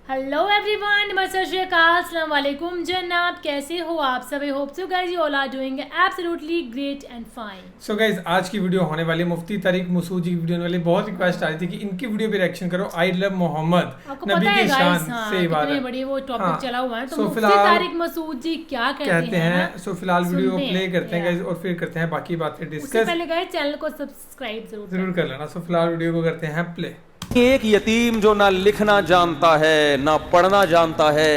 Hello everyone, सत श्री अकाल, अस्सलाम वालेकुम जनाब, कैसे हो आप सब? I hope so guys you all are doing absolutely great and fine. So guys, आज की वीडियो होने वाली मुफ्ती तारिक मसूद जी की वीडियो होने वाली। बहुत रिक्वेस्ट आ रही थी कि इनकी वीडियो पे रिएक्शन करो। आई लव मोहम्मद, नबी की शान। सही बात है, बड़ी वो टॉपिक चला हुआ है। तो मुफ्ती तारिक मसूद जी क्या कहते हैं? सो फिलहाल वीडियो प्ले करते हैं गाइस और फिर करते हैं बाकी बातें डिस्कस। पहले गाइस चैनल को सब्सक्राइब जरूर कर लेना। सो फिलहाल वीडियो को करते हैं प्ले। एक यतीम जो ना लिखना जानता है ना पढ़ना जानता है,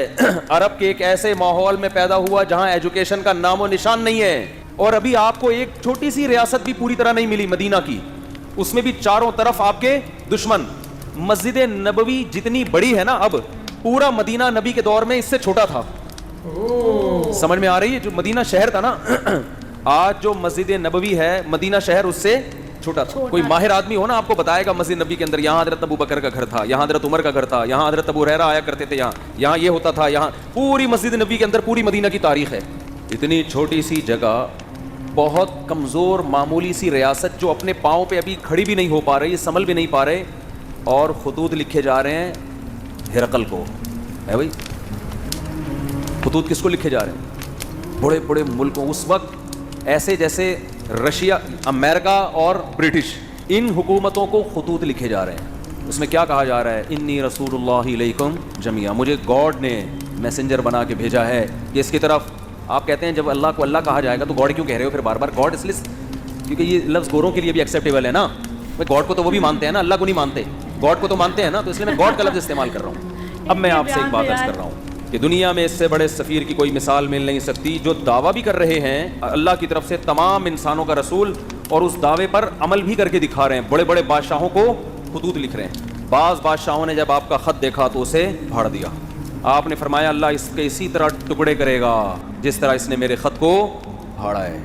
अरब के एक ऐसे माहौल में पैदा हुआ जहां एजुकेशन का नामो निशान नहीं है। और अभी आपको एक छोटी सी रियासत भी पूरी तरह नहीं मिली मदीना की, उसमें भी चारों तरफ आपके दुश्मन। मस्जिद नबवी जितनी बड़ी है ना, अब पूरा मदीना नबी के दौर में इससे छोटा था। समझ में आ रही है? जो मदीना शहर था ना, आज जो मस्जिद नबवी है मदीना शहर उससे छोटा था। कोई माहिर आदमी हो ना, आपको बताएगा मस्जिद नबी के अंदर यहाँ हजरत अबू बकर का घर था, यहाँ हजरत उमर का घर था, यहाँ हजरत अबू हुरैरा आया करते थे, यहाँ ये होता था। यहाँ पूरी मस्जिद नबी के अंदर पूरी मदीना की तारीख है। इतनी छोटी सी जगह, बहुत कमज़ोर मामूली सी रियासत जो अपने पाँव पे अभी खड़ी भी नहीं हो पा रही, संभल भी नहीं पा रहे, और खतूत लिखे जा रहे हैं हिरकल को। है भाई, खतूत किसको लिखे जा रहे हैं? बड़े बड़े मुल्कों। उस वक्त ऐसे जैसे रशिया, अमेरिका और ब्रिटिश, इन हुकूमतों को खतूत लिखे जा रहे हैं। उसमें क्या कहा जा रहा है? इन्नी रसूलुल्लाहि इलैकुम जमिया, मुझे गॉड ने मैसेंजर बना के भेजा है कि इसकी तरफ। आप कहते हैं जब अल्लाह को अल्लाह कहा जाएगा तो गॉड क्यों कह रहे हो फिर बार बार? गॉड इसलिए क्योंकि ये लफ्ज़ गोरों के लिए भी एक्सेप्टेबल है ना। भाई गॉड को तो वो भी मानते हैं ना, अल्लाह को नहीं मानते। गॉड को तो मानते हैं ना, तो इसलिए मैं गॉड का लफ्ज़ इस्तेमाल कर रहा हूँ। अब मैं आपसे एक बात अर्ज़ कर रहा हूँ कि दुनिया में इससे बड़े सफ़ीर की कोई मिसाल मिल नहीं सकती, जो दावा भी कर रहे हैं अल्लाह की तरफ से तमाम इंसानों का रसूल, और उस दावे पर अमल भी करके दिखा रहे हैं। बड़े बड़े बादशाहों को खतूत लिख रहे हैं। बाज़ बादशाहों ने जब आपका ख़त देखा तो उसे फाड़ दिया। आपने फरमाया अल्लाह इसके इसी तरह टुकड़े करेगा जिस तरह इसने मेरे ख़त को फाड़ा है।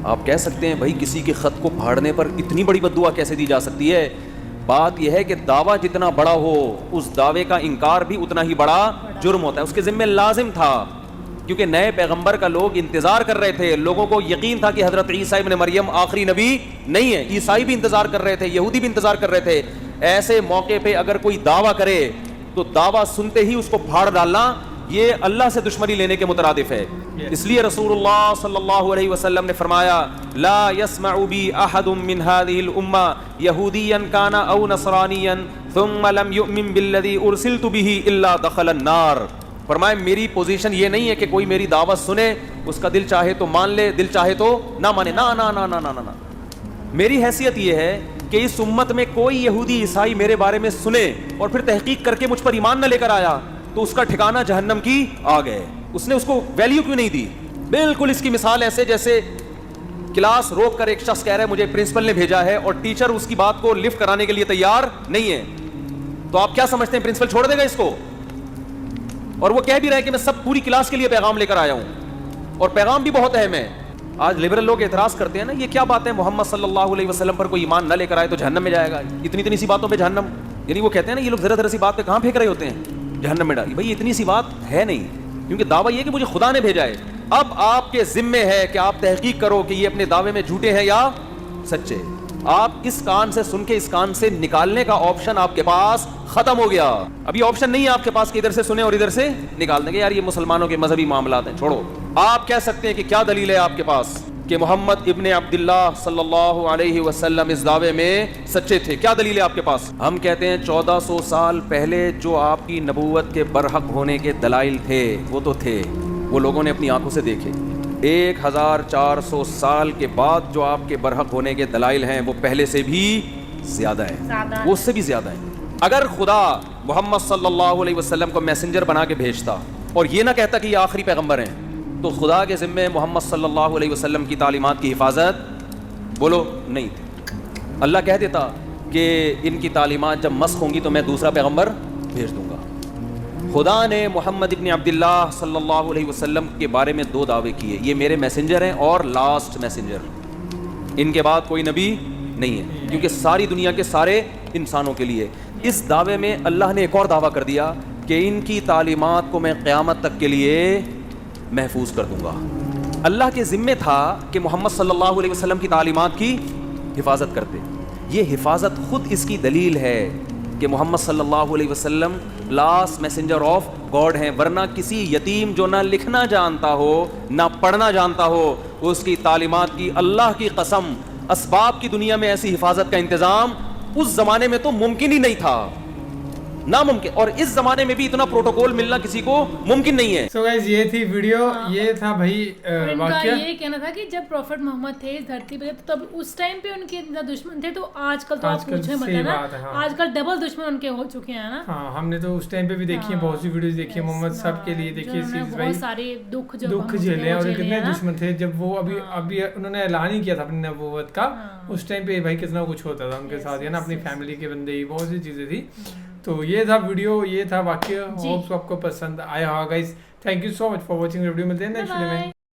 आप कह सकते हैं भाई किसी के ख़त को फाड़ने पर इतनी बड़ी बद्दुआ कैसे दी जा सकती है? बात यह है कि दावा जितना बड़ा हो, उस दावे का इनकार भी उतना ही बड़ा जुर्म होता है। उसके ज़िम्मे लाजिम था, क्योंकि नए पैगंबर का लोग इंतज़ार कर रहे थे। लोगों को यकीन था कि हज़रत ईसा इब्न मरियम आखिरी नबी नहीं है। ईसाई भी इंतज़ार कर रहे थे, यहूदी भी इंतज़ार कर रहे थे। ऐसे मौके पे अगर कोई दावा करे तो दावा सुनते ही उसको फाड़ डालना, ये अल्लाह से दुश्मनी लेने के मुतरादिफ है। इसलिए रसूलुल्लाह सल्लल्लाहु अलैहि वसल्लम ने फरमाया, ला यस्मउ बी अहदुम मिन हादिहिल उम्मा यहूदियन काना औ नसरानियन थुम्मा लम युमिन बिल्लज़ी उरसिलतु बिही इल्ला दखलन नार। फरमाया मेरी पोजीशन ये नहीं है कि कोई मेरी दावत सुने, उसका दिल चाहे तो मान ले, दिल चाहे तो ना माने। ना ना ना ना ना ना, ना। मेरी हैसियत ये है कि इस उम्मत में कोई यहूदी ईसाई मेरे बारे में सुने और फिर तहकीक करके मुझ पर ईमान न लेकर आया तो उसका ठिकाना जहन्नम की आ गए। उसने उसको वैल्यू क्यों नहीं दी? बिल्कुल इसकी मिसाल ऐसे जैसे क्लास रोक कर एक शख्स कह रहा है मुझे प्रिंसिपल ने भेजा है, और टीचर उसकी बात को लिफ्ट कराने के लिए तैयार नहीं है, तो आप क्या समझते हैं प्रिंसिपल छोड़ देगा इसको? और वो कह भी रहा है कि मैं सब पूरी क्लास के लिए पैगाम लेकर आया हूं, और पैगाम भी बहुत अहम है। आज लिबरल लोग एतराज करते हैं ना, ये क्या बात है, मोहम्मद सल्लल्लाहु अलैहि वसल्लम पर कोई ईमान न लेकर आए तो जहन्नम में जाएगा। इतनी इतनी सी बातों पे जहन्नम, यानी वो कहते हैं ना ये लोग जरा जरा सी बात पे कहां फेंक रहे होते हैं, जहन्नम में डालिए। भाई इतनी सी बात है नहीं, क्योंकि दावा ये कि मुझे खुदा ने भेजा है। अब आपके जिम्मे है कि आप तहकीक करो कि ये अपने दावे में झूठे हैं या सच्चे। आप इस कान से सुन के इस कान से निकालने का ऑप्शन आपके पास खत्म हो गया। अभी ऑप्शन नहीं है आपके पास कि इधर से सुने और इधर से निकाल देंगे, यार ये मुसलमानों के मजहबी मामलात हैं, छोड़ो। आप कह सकते हैं कि क्या दलील है आपके पास कि मोहम्मद इब्ने अब्दुल्लाह सल्लल्लाहु अलैहि वसल्लम इस दावे में सच्चे थे? क्या दलील है आपके पास? हम कहते हैं 1400 साल पहले जो आपकी नबूवत के बरहक होने के दलाइल थे वो तो थे, वो लोगों ने अपनी आंखों से देखे। 1400 साल के बाद जो आपके बरहक होने के दलाइल हैं वो पहले से भी ज्यादा है, वो उससे भी ज्यादा है। अगर खुदा मोहम्मद सल्लल्लाहु अलैहि वसल्लम को मैसेंजर बना के भेजता और ये ना कहता कि ये आखिरी पैगंबर हैं, तो खुदा के ज़िम्मे मोहम्मद सल्लल्लाहु अलैहि वसल्लम की तालीमात की हिफाजत बोलो नहीं थी। अल्लाह कह देता कि इनकी तालीमात जब मस्ख होंगी तो मैं दूसरा पैगंबर भेज दूंगा। खुदा ने मोहम्मद इब्न अब्दुल्लाह सल्लल्लाहु अलैहि वसल्लम के बारे में 2 दावे किए, ये मेरे मैसेंजर हैं और लास्ट मैसेंजर, इनके बाद कोई नबी नहीं है, क्योंकि सारी दुनिया के सारे इंसानों के लिए। इस दावे में अल्लाह ने एक और दावा कर दिया कि इनकी तालीमात को मैं क़यामत तक के लिए महफूज कर दूंगा। अल्लाह के ज़िम्मे था कि मोहम्मद सल्लल्लाहु अलैहि वसल्लम की तालीमात की हिफाजत करते। ये हिफाजत खुद इसकी दलील है کہ محمد صلی اللہ علیہ وسلم لاسٹ میسنجر آف گاڈ ہیں، ورنہ کسی یتیم جو نہ لکھنا جانتا ہو نہ پڑھنا جانتا ہو، اس کی تعلیمات کی اللہ کی قسم اسباب کی دنیا میں ایسی حفاظت کا انتظام اس زمانے میں تو ممکن ہی نہیں تھا، ناممکن، اور اس زمانے میں بھی اتنا پروٹوکول ملنا کسی کو ممکن نہیں ہے. سو گائز یہ تھی ویڈیو، یہ تھا بھائی واقعہ. یہ کہنا تھا کہ جب پروفٹ محمد تھے اس دھرتی پہ تب اس ٹائم پہ ان کے دشمن تھے، تو آج کل تو آپ پوچھیں مت نا، آج کل ڈبل دشمن ان کے ہو چکے ہیں نا. ہاں ہم نے تو اس ٹائم پہ بھی دیکھی ہیں، بہت سی ویڈیوز دیکھی ہیں محمد صاحب کے لیے، دیکھیے بہت سارے دکھ جھیلے، اور کتنے دشمن تھے جب وہ ابھی انہوں نے اعلان ہی کیا تھا اپنی نبوت کا، اس ٹائم پہ بھائی کتنا کچھ ہوتا تھا ان کے ساتھ، نا اپنی فیملی کے بندے ہی، بہت سی چیزیں تھی. تو یہ تھا ویڈیو، یہ تھا واقعہ، ہوپ آپ کو پسند آیا ہوگا guys. Thank you so much for watching video. ملتے ہیں نیکسٹ ویڈیو میں.